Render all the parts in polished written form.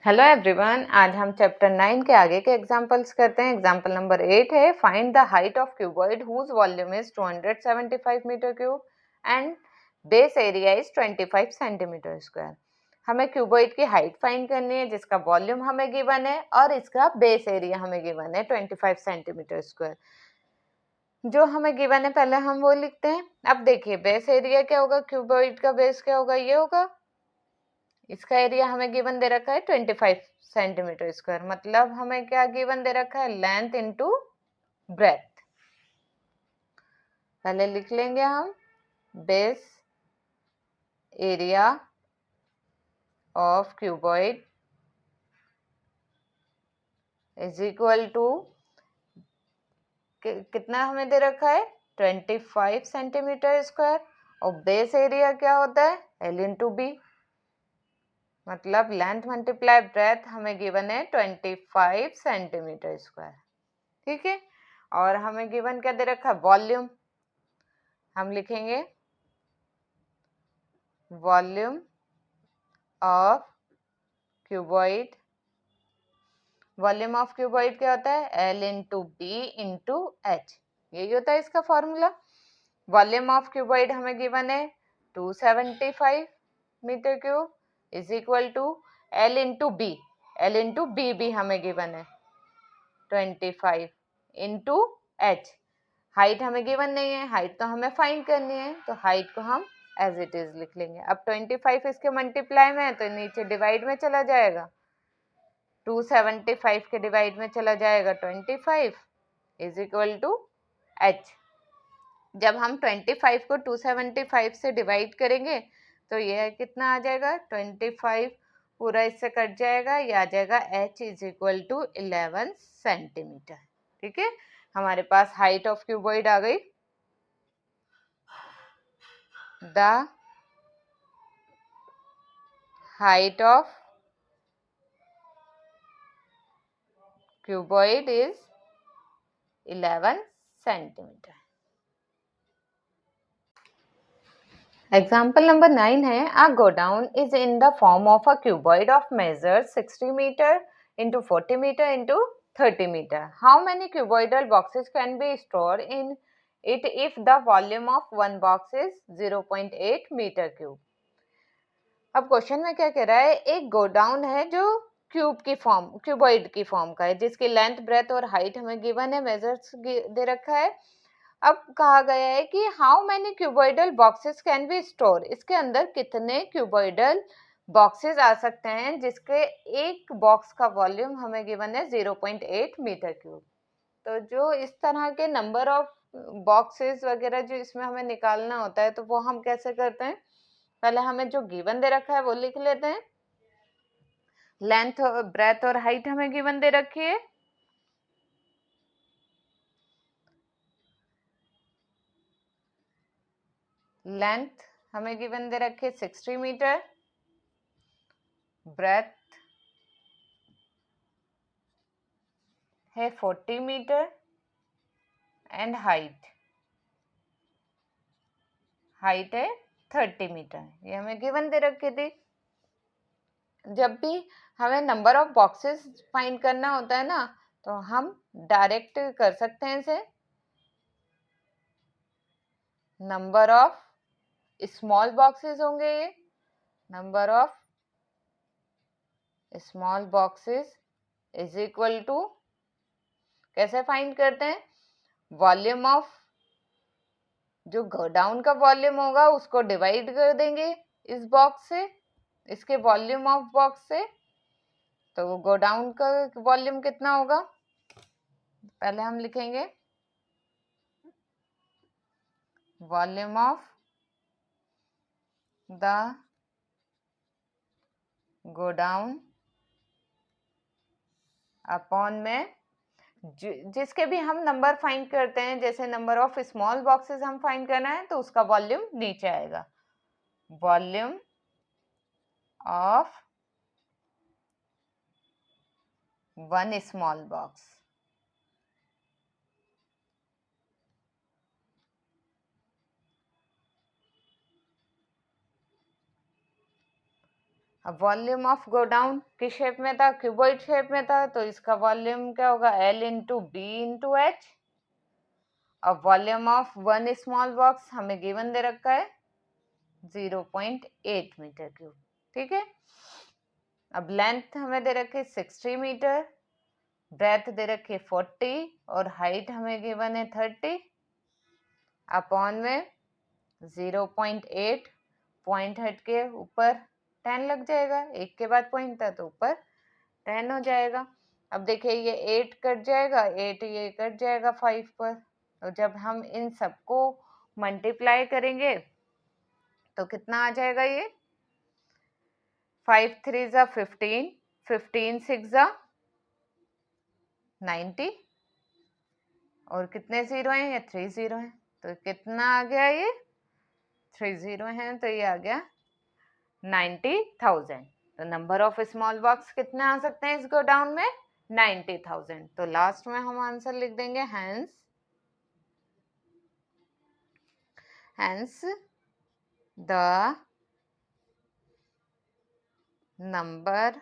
Hello everyone, आज हम chapter 9 के आगे के एग्जांपल्स करते हैं। एग्जांपल नंबर 8 है find the height of cuboid whose volume is 275 metre cube and base area is 25 centimetre square. हमें क्यूबॉइड की हाइट फाइंड करनी है जिसका वॉल्यूम हमें गिवन है और इसका बेस एरिया हमें गिवन है 25 सेंटीमीटर स्क्वायर। जो हमें गिवन है पहले हम वो लिखते हैं। अब देखिए बेस एरिया क्या होगा, क्यूबॉइड का बेस क्या होगा, ये होगा। इसका एरिया हमें गिवन दे रखा है 25 सेंटीमीटर स्क्वायर, मतलब हमें क्या गिवन दे रखा है, लेंथ इनटू ब्रेथ। पहले लिख लेंगे हम base area of cuboid is equal to कितना हमें दे रखा है 25 सेंटीमीटर स्क्वायर, और बेस एरिया क्या होता है L इंटू बी, मतलब लेंथ मल्टीप्लाई ब्रेथ हमें गिवन है 25 सेंटीमीटर स्क्वायर। ठीक है, और हमें गिवन क्या दे रखा है, वॉल्यूम। हम लिखेंगे volume of cuboid. Volume of cuboid क्या होता है, L into B into H, यही होता है इसका फॉर्मूला। वॉल्यूम ऑफ क्यूबॉइड हमें गिवन है 275 metre cube is equal to L into B. L into B भी हमें गिवन है 25 इंटू एच। हाइट हमें गिवन नहीं है, हाइट तो हमें फाइंड करनी है, तो हाइट को हम एज इट इज लिख लेंगे। अब 25 इसके मल्टीप्लाई में है तो नीचे डिवाइड में चला जाएगा, 275 के डिवाइड में चला जाएगा 25 इज इक्वल टू एच। जब हम 25 को 275 से डिवाइड करेंगे तो यह कितना आ जाएगा, 25 पूरा इससे कट जाएगा, यह आ जाएगा h is equal to 11 centimetre. ठीक है, हमारे पास हाइट ऑफ क्यूबॉइड आ गई। The height of cuboid is 11 centimeter. Example number 9 है a go down is in the form of a cuboid of measure 60 meter into 40 meter into 30 meter. How many cuboidal boxes can be stored in it if the volume of one box is 0.8 meter cube? अब question में क्या कह रहा है, एक godown है जो cube की फॉर्म, क्यूबॉइड की फॉर्म का है, जिसकी लेंथ ब्रेथ और हाइट हमें गिवन है, मेजर्स दे रखा है। अब कहा गया है कि how many cuboidal boxes can be store, इसके अंदर कितने क्यूबॉइडल बॉक्सेस आ सकते हैं जिसके एक बॉक्स का वॉल्यूम हमें गिवन है 0.8 मीटर क्यूब। तो जो इस तरह के नंबर ऑफ बॉक्सेस वगैरह जो इसमें हमें निकालना होता है तो वो हम कैसे करते हैं, पहले हमें जो गिवन दे रखा है वो लिख लेते हैं। लेंथ ब्रेथ और हाइट हमें गिवन दे रखी है। लेंथ हमें गिवन दे रखी है 60 मीटर, ब्रेथ है 40 मीटर एंड हाइट है 30 मीटर, ये हमें गिवन दे रखी थी। जब भी हमें नंबर ऑफ बॉक्सेस फाइंड करना होता है ना तो हम डायरेक्ट कर सकते हैं इसे, नंबर ऑफ स्मॉल बॉक्सेस होंगे ये, number of small boxes is equal to, कैसे फाइंड करते हैं, वॉल्यूम ऑफ, जो गोडाउन का वॉल्यूम होगा उसको डिवाइड कर देंगे इस बॉक्स से, इसके वॉल्यूम ऑफ बॉक्स से। तो गोडाउन का वॉल्यूम कितना होगा, पहले हम लिखेंगे volume of the godown upon में जिसके भी हम नंबर फाइंड करते हैं, जैसे नंबर ऑफ स्मॉल बॉक्सेस हम फाइंड करना है तो उसका वॉल्यूम नीचे आएगा, volume of one small box. अब वॉल्यूम ऑफ गोडाउन किस शेप में था, क्यूबॉइड शेप में था, तो इसका वॉल्यूम क्या होगा, L into B into H. अब volume of one small box हमें गिवन दे रखा है 0.8 मीटर क्यूब, ठीक है। अब लेंथ हमें दे रखी है 60 मीटर, ब्रेथ दे रखी है 40 और हाइट हमें गिवन है 30, अपॉन में 0.8, पॉइंट हट के ऊपर 10 लग जाएगा, एक के बाद पॉइंट था तो ऊपर 10 हो जाएगा। अब देखिए ये 8 कट जाएगा, 8 ये कट जाएगा 5 पर, तो जब हम इन सबको मल्टीप्लाई करेंगे तो कितना आ जाएगा, ये 5 3 जा 15, 15 6 जा 90 और कितने जीरो हैं, ये 3 जीरो हैं, तो कितना आ गया, ये 3 जीरो हैं, तो ये आ गया 90,000। तो नंबर ऑफ स्मॉल बॉक्स कितने आ सकते हैं इस गोडाउन में, 90,000। तो लास्ट में हम आंसर लिख देंगे hence the number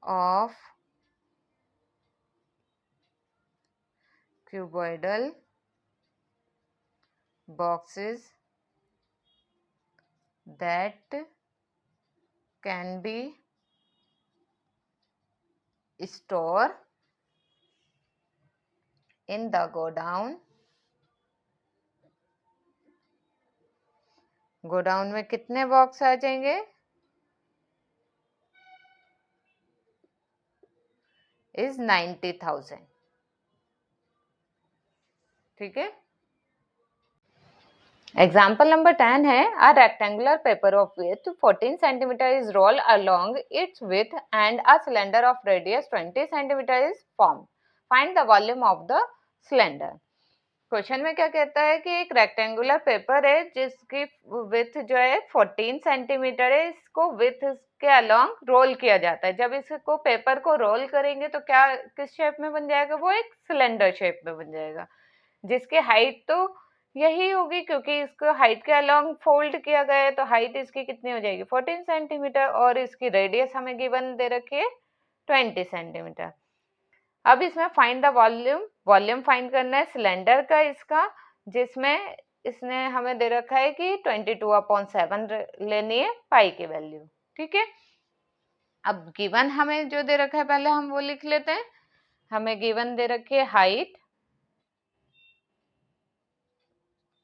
of cuboidal boxes that can be stored in the godown में कितने बॉक्स आ जाएंगे, इज 90,000, ठीक है। एग्जाम्पल नंबर 10 है, a rectangular paper of width 14 centimetre is roll along its width and a cylinder of radius 20 centimetre is form, find the volume of the cylinder. Question में क्या कहता है कि एक रेक्टेंगुलर पेपर है जिसकी विथ जो है 14 सेंटीमीटर है, इसको विथ के अलोंग रोल किया जाता है। जब इसको पेपर को रोल करेंगे तो क्या किस शेप में बन जाएगा, वो एक सिलेंडर शेप में बन जाएगा, जिसकी हाइट तो यही होगी क्योंकि इसको हाइट के अलोंग फोल्ड किया गया है, तो हाइट इसकी कितनी हो जाएगी 14 सेंटीमीटर और इसकी रेडियस हमें गिवन दे रखी है 20 सेंटीमीटर। अब इसमें find the volume, volume find करना है सिलेंडर का इसका, जिसमें इसने हमें दे रखा है कि 22/7 लेनी है पाई की वैल्यू, ठीक है। अब गिवन हमें जो दे रखा है पहले हम वो लिख लेते हैं। हमें गिवन दे रखी है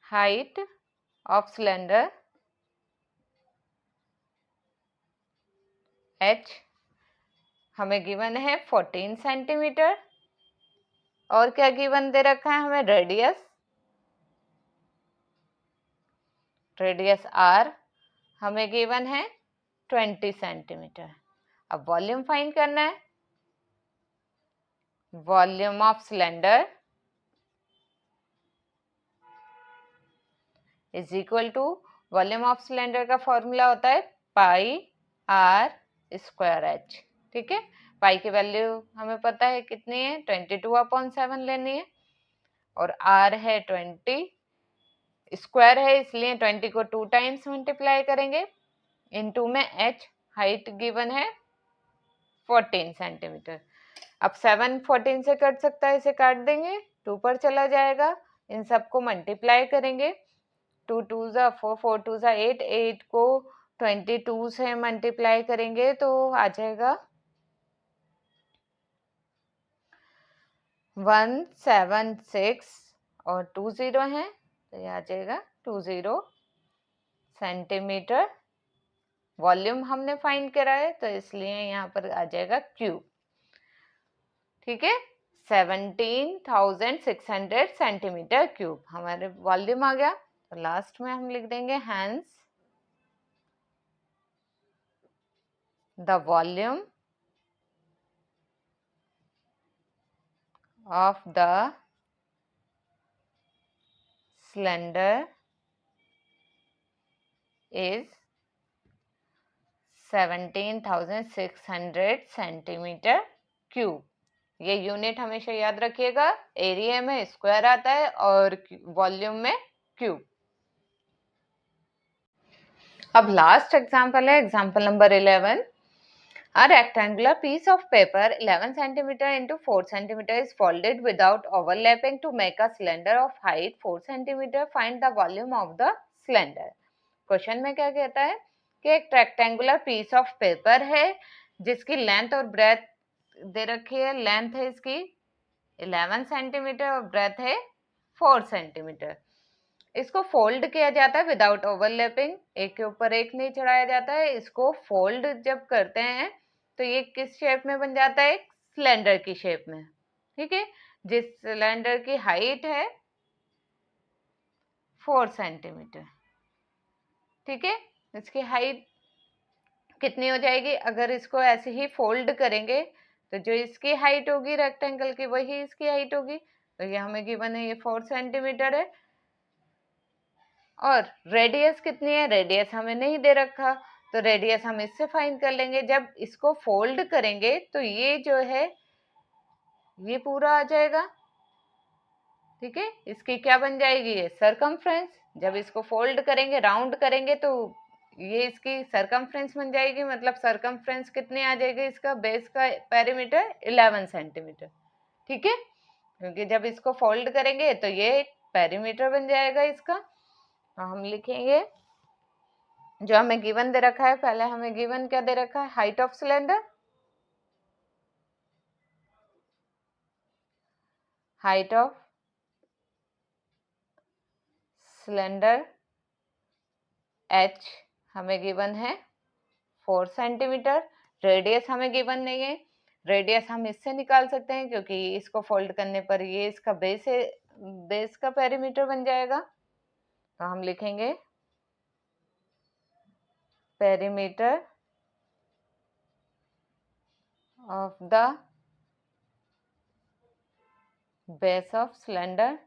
हाइट ऑफ सिलेंडर h हमें गिवन है 14 सेंटीमीटर और क्या गिवन दे रखा है हमें रेडियस r हमें गिवन है 20 सेंटीमीटर। अब वॉल्यूम फाइंड करना है, volume of cylinder is equal to, volume of cylinder का फॉर्मूला होता है पाई r स्क्वायर h, ठीक है। पाई की वैल्यू हमें पता है कितनी है 22/7 लेनी है और r है 20, स्क्वायर है इसलिए 20 को 2 टाइम्स मल्टीप्लाई करेंगे, इनटू में h हाइट गिवन है 14 सेंटीमीटर। अब 7 14 से कट सकता है, इसे काट देंगे, 2 पर चला जाएगा, इन सबको मल्टीप्लाई करेंगे, 2 2 जा 4 4 2 जा 8, 8 को 22 से मल्टीप्लाई करेंगे तो आ जाएगा 176 और 2 जीरो है तो ये आ जाएगा 20 सेंटीमीटर। वॉल्यूम हमने फाइंड करा है तो इसलिए यहाँ पर आ जाएगा क्यूब, ठीक है। 17,600 सेंटीमीटर क्यूब हमारे वॉल्यूम आ गया। तो लास्ट में हम लिख देंगे hence the volume of the cylinder is 17,600 centimetre cube. ये यूनिट हमेशा याद रखिएगा, एरिया में स्क्वायर आता है और वॉल्यूम में क्यूब। अब लास्ट एग्जांपल है example number 11। A rectangular piece of paper 11 centimeter into 4 centimeter is folded without overlapping to make a cylinder of height 4 centimeter. Find the volume of the cylinder. Question में क्या कहता है कि एक rectangular piece of paper है जिसकी length और breath दे रखी है। लेंथ है इसकी 11 सेंटीमीटर और ब्रेथ है 4 सेंटीमीटर। इसको फोल्ड किया जाता है विदाउट ओवरलैपिंग, एक के ऊपर एक नहीं चढ़ाया जाता है। इसको फोल्ड जब करते हैं तो ये किस शेप में बन जाता है? एक सिलेंडर की शेप में। ठीक है, जिस सिलेंडर की हाइट है 4 सेंटीमीटर। ठीक है, इसकी हाइट कितनी हो जाएगी? अगर इसको ऐसे ही फोल्ड करेंगे तो जो इसकी हाइट होगी रेक्टेंगल की वही इसकी हाइट होगी। तो ये हमें गिवन है, ये 4 सेंटीमीटर है। और रेडियस कितनी है? रेडियस हमें नहीं दे रखा, तो रेडियस हम इससे फाइंड कर लेंगे। जब इसको फोल्ड करेंगे तो ये जो है ये पूरा आ जाएगा। ठीक है, इसकी क्या बन जाएगी? ये सरकमफ्रेंस। जब इसको फोल्ड करेंगे, राउंड करेंगे, तो ये इसकी सरकमफ्रेंस बन जाएगी। मतलब सरकमफ्रेंस कितनी आ जाएगी? इसका बेस का पेरीमीटर 11 सेंटीमीटर। ठीक है, क्योंकि जब इसको फोल्ड करेंगे तो ये पेरीमीटर बन जाएगा इसका। तो हम लिखेंगे जो हमें गिवन दे रखा है। पहले हमें गिवन क्या दे रखा है? Height of cylinder, height of cylinder h हमें गिवन है 4 सेंटीमीटर। रेडियस हमें गिवन नहीं है, रेडियस हम इससे निकाल सकते हैं क्योंकि इसको फोल्ड करने पर ये इसका बेस है, बेस का पेरीमीटर बन जाएगा। तो हम लिखेंगे perimeter of the base of cylinder.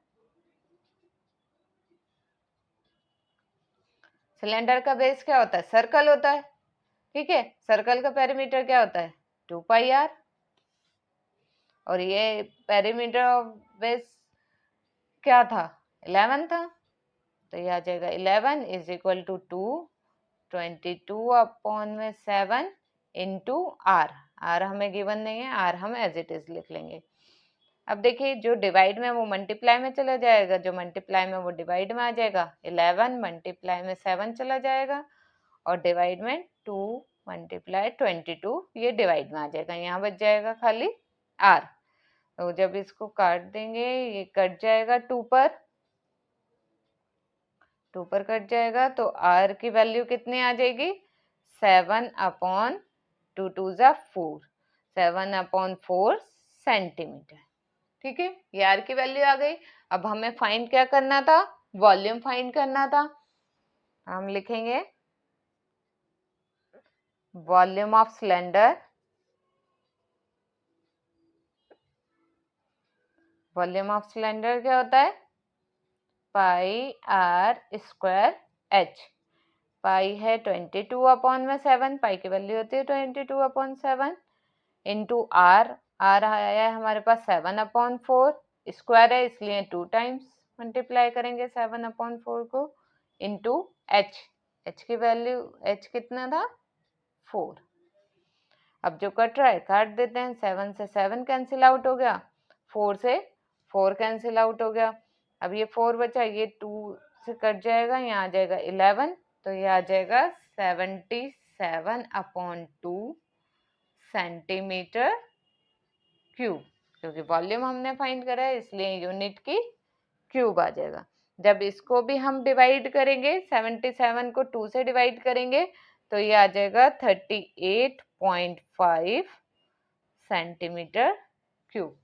Cylinder का बेस क्या होता है? सर्कल होता है। ठीक है, सर्कल का पेरीमीटर क्या होता है? 2 पाई आर। और ये पेरीमीटर ऑफ बेस क्या था? 11 था। तो ये आ जाएगा 11 इज इक्वल टू 22 अपॉन में 7 इंटू आर। आर हमें गिवन नहीं है, आर हम एज इट इज लिख लेंगे। अब देखिए, जो डिवाइड में वो मल्टीप्लाई में चला जाएगा, जो मल्टीप्लाई में वो डिवाइड में आ जाएगा। 11 मल्टीप्लाई में 7 चला जाएगा और डिवाइड में 2 मल्टीप्लाई 22 ये डिवाइड में आ जाएगा। यहाँ बच जाएगा खाली आर। तो जब इसको काट देंगे ये कट जाएगा 2 पर कट जाएगा, तो आर की वैल्यू कितनी आ जाएगी? 7 अपॉन 2 2 जा 4, 7 अपॉन 4 सेंटीमीटर। ठीक है, ये आर की वैल्यू आ गई। अब हमें फाइंड क्या करना था? वॉल्यूम फाइंड करना था। हम लिखेंगे volume of cylinder, volume of cylinder क्या होता है? पाई आर स्क्वायर एच। पाई है 22 अपॉन में 7, पाई की वैल्यू होती है 22 अपॉन 7 इंटू आर। आर आया है हमारे पास 7 अपॉन 4, स्क्वायर है इसलिए 2 टाइम्स मल्टीप्लाई करेंगे 7 अपॉन 4 को, इंटू एच। एच की वैल्यू, एच कितना था? 4। अब जो कट रहा है काट देते हैं। 7 से 7 कैंसिल आउट हो गया, 4 से 4 कैंसिल आउट हो गया। अब ये 4 बचा, ये 2 से कट जाएगा, यहाँ आ जाएगा 11। तो ये आ जाएगा 77 अपॉन 2 सेंटीमीटर क्यूब। क्योंकि वॉल्यूम हमने फाइंड करा है इसलिए यूनिट की क्यूब आ जाएगा। जब इसको भी हम डिवाइड करेंगे, 77 को 2 से डिवाइड करेंगे, तो ये आ जाएगा 38.5 सेंटीमीटर क्यूब।